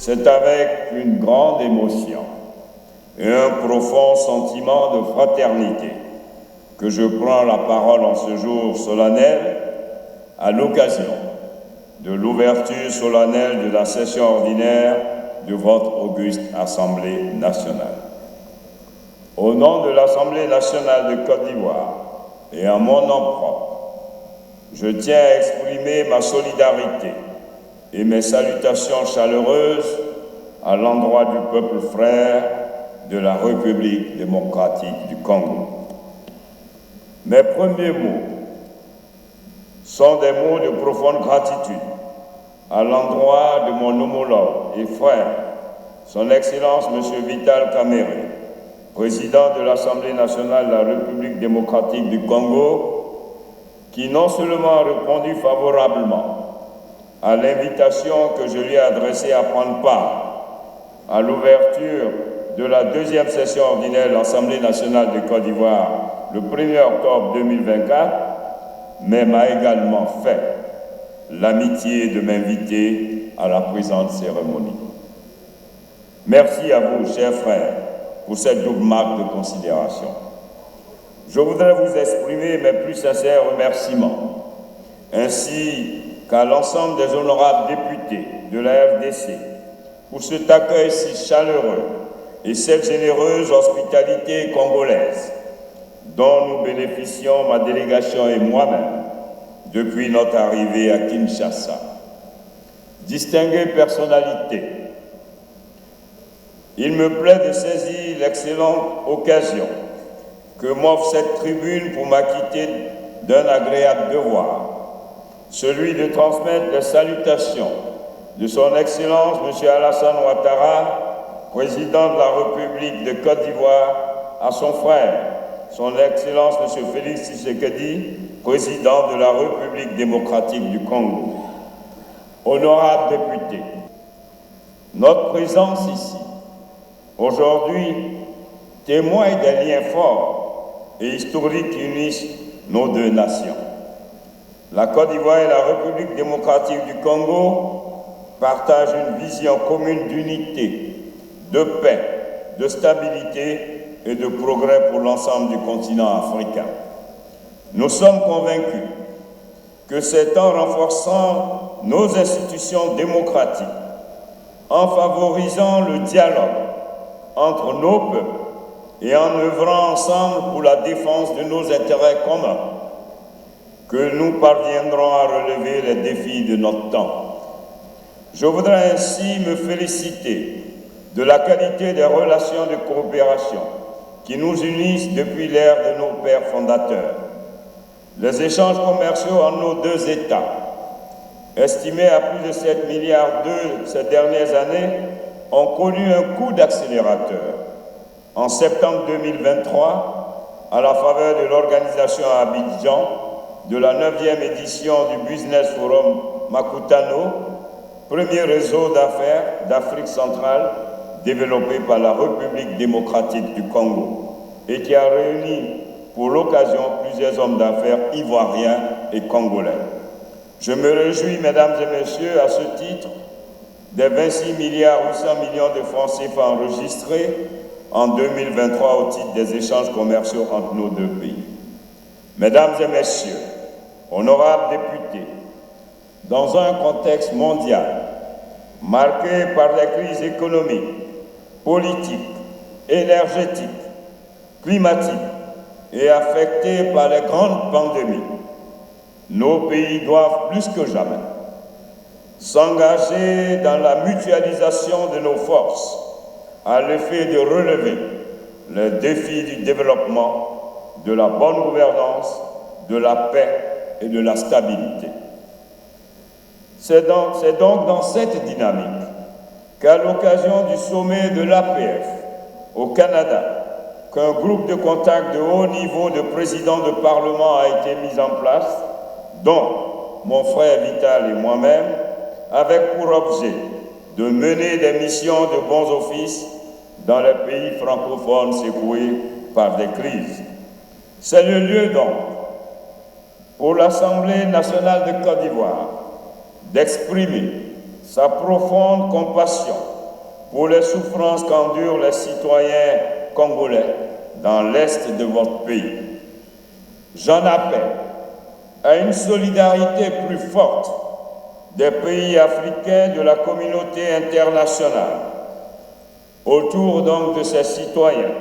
c'est avec une grande émotion et un profond sentiment de fraternité que je prends la parole en ce jour solennel à l'occasion de l'ouverture solennelle de la session ordinaire de votre auguste Assemblée nationale. Au nom de l'Assemblée nationale de Côte d'Ivoire et en mon nom propre, je tiens à exprimer ma solidarité et mes salutations chaleureuses à l'endroit du peuple frère de la République démocratique du Congo. Mes premiers mots sont des mots de profonde gratitude à l'endroit de mon homologue et frère, son Excellence M. Vital Kamerhe, président de l'Assemblée nationale de la République démocratique du Congo, qui non seulement a répondu favorablement à l'invitation que je lui ai adressée à prendre part à l'ouverture de la deuxième session ordinaire de l'Assemblée nationale de Côte d'Ivoire le 1er octobre 2024, mais m'a également fait l'amitié de m'inviter à la présente cérémonie. Merci à vous, chers frères, pour cette double marque de considération. Je voudrais vous exprimer mes plus sincères remerciements, ainsi qu'à l'ensemble des honorables députés de la RDC pour cet accueil si chaleureux et cette généreuse hospitalité congolaise dont nous bénéficions, ma délégation et moi-même, depuis notre arrivée à Kinshasa. Distinguées personnalités, il me plaît de saisir l'excellente occasion que m'offre cette tribune pour m'acquitter d'un agréable devoir, celui de transmettre les salutations de son Excellence M. Alassane Ouattara, président de la République de Côte d'Ivoire, à son frère, son Excellence M. Félix Tshisekedi, président de la République démocratique du Congo. Honorables députés, notre présence ici, aujourd'hui, témoigne des liens forts et historiques qui unissent nos deux nations. La Côte d'Ivoire et la République démocratique du Congo partagent une vision commune d'unité, de paix, de stabilité et de progrès pour l'ensemble du continent africain. Nous sommes convaincus que c'est en renforçant nos institutions démocratiques, en favorisant le dialogue entre nos peuples et en œuvrant ensemble pour la défense de nos intérêts communs, que nous parviendrons à relever les défis de notre temps. Je voudrais ainsi me féliciter de la qualité des relations de coopération qui nous unissent depuis l'ère de nos pères fondateurs. Les échanges commerciaux entre nos deux États, estimés à plus de 7 milliards d'euros ces dernières années, ont connu un coup d'accélérateur. En septembre 2023, à la faveur de l'organisation à Abidjan de la 9e édition du Business Forum Makutano, premier réseau d'affaires d'Afrique centrale développé par la République démocratique du Congo et qui a réuni pour l'occasion plusieurs hommes d'affaires ivoiriens et congolais. Je me réjouis, mesdames et messieurs, à ce titre, des 26 milliards 800 millions de francs CFA enregistrés en 2023 au titre des échanges commerciaux entre nos deux pays. Mesdames et messieurs, honorables députés, dans un contexte mondial marqué par des crises économiques, politiques, énergétiques, climatiques et affecté par les grandes pandémies, nos pays doivent plus que jamais s'engager dans la mutualisation de nos forces à l'effet de relever les défis du développement, de la bonne gouvernance, de la paix et de la stabilité. C'est donc dans cette dynamique qu'à l'occasion du sommet de l'APF au Canada, qu'un groupe de contact de haut niveau de présidents de Parlement a été mis en place, dont mon frère Vital et moi-même, avec pour objet de mener des missions de bons offices dans les pays francophones secoués par des crises. C'est le lieu donc pour l'Assemblée nationale de Côte d'Ivoire d'exprimer sa profonde compassion pour les souffrances qu'endurent les citoyens congolais dans l'est de votre pays. J'en appelle à une solidarité plus forte des pays africains de la communauté internationale autour donc de ces citoyens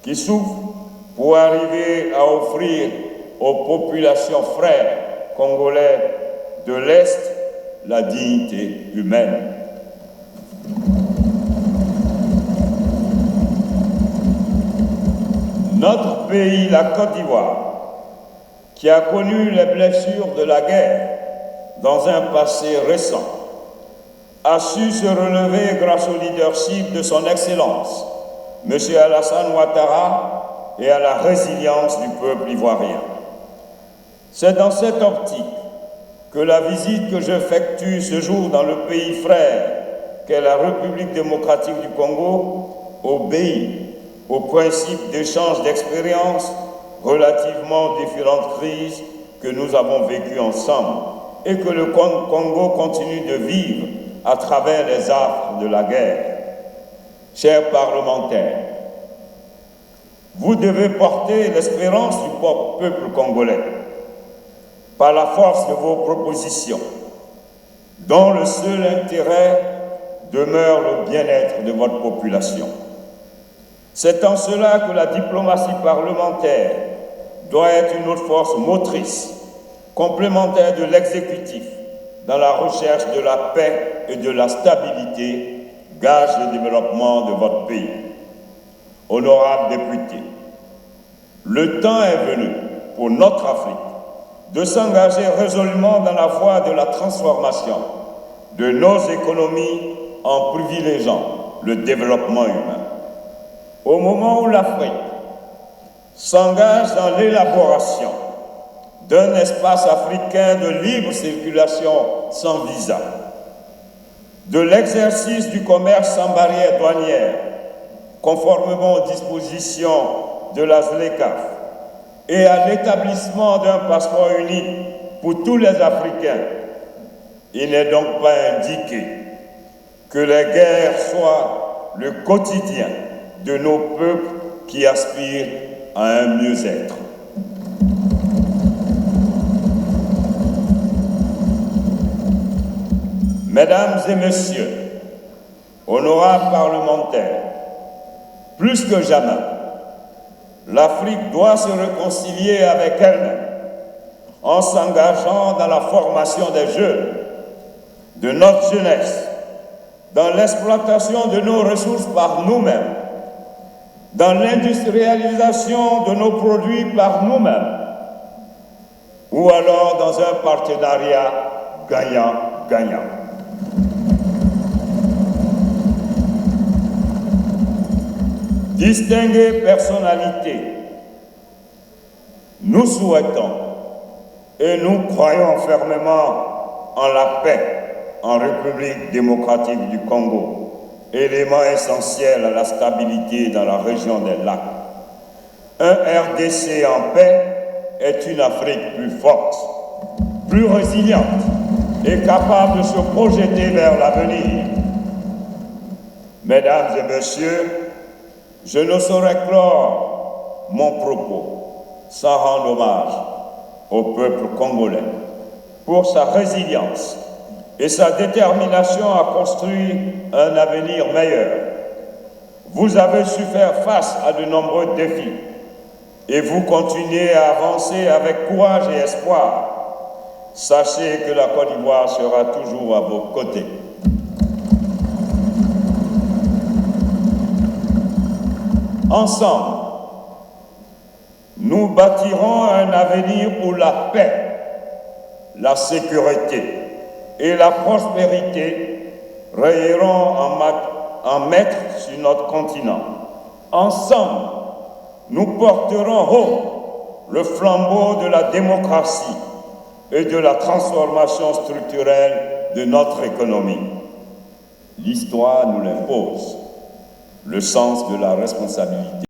qui souffrent pour arriver à offrir aux populations frères congolais de l'Est la dignité humaine. Notre pays, la Côte d'Ivoire, qui a connu les blessures de la guerre dans un passé récent, a su se relever grâce au leadership de son Excellence, M. Alassane Ouattara, et à la résilience du peuple ivoirien. C'est dans cette optique que la visite que j'effectue ce jour dans le pays frère qu'est la République démocratique du Congo obéit au principe d'échange d'expériences relativement aux différentes crises que nous avons vécues ensemble et que le Congo continue de vivre à travers les affres de la guerre. Chers parlementaires, vous devez porter l'espérance du peuple congolais par la force de vos propositions, dont le seul intérêt demeure le bien-être de votre population. C'est en cela que la diplomatie parlementaire doit être une autre force motrice, complémentaire de l'exécutif, dans la recherche de la paix et de la stabilité, gage de développement de votre pays. Honorables députés, le temps est venu pour notre Afrique de s'engager résolument dans la voie de la transformation de nos économies en privilégiant le développement humain. Au moment où l'Afrique s'engage dans l'élaboration d'un espace africain de libre circulation sans visa, de l'exercice du commerce sans barrière douanière, conformément aux dispositions de la ZLECAf, et à l'établissement d'un passeport unique pour tous les Africains, il n'est donc pas indiqué que les guerres soient le quotidien de nos peuples qui aspirent à un mieux-être. Mesdames et messieurs, honorables parlementaires, plus que jamais, l'Afrique doit se réconcilier avec elle-même en s'engageant dans la formation des jeunes, de notre jeunesse, dans l'exploitation de nos ressources par nous-mêmes, dans l'industrialisation de nos produits par nous-mêmes, ou alors dans un partenariat gagnant-gagnant. Distinguées personnalités, nous souhaitons et nous croyons fermement en la paix en République démocratique du Congo, élément essentiel à la stabilité dans la région des lacs. Un RDC en paix est une Afrique plus forte, plus résiliente et capable de se projeter vers l'avenir. Mesdames et messieurs, je ne saurais clore mon propos sans rendre hommage au peuple congolais pour sa résilience et sa détermination à construire un avenir meilleur. Vous avez su faire face à de nombreux défis et vous continuez à avancer avec courage et espoir. Sachez que la Côte d'Ivoire sera toujours à vos côtés. Ensemble, nous bâtirons un avenir où la paix, la sécurité et la prospérité rayeront en maître sur notre continent. Ensemble, nous porterons haut le flambeau de la démocratie et de la transformation structurelle de notre économie. L'histoire nous l'impose. Le sens de la responsabilité.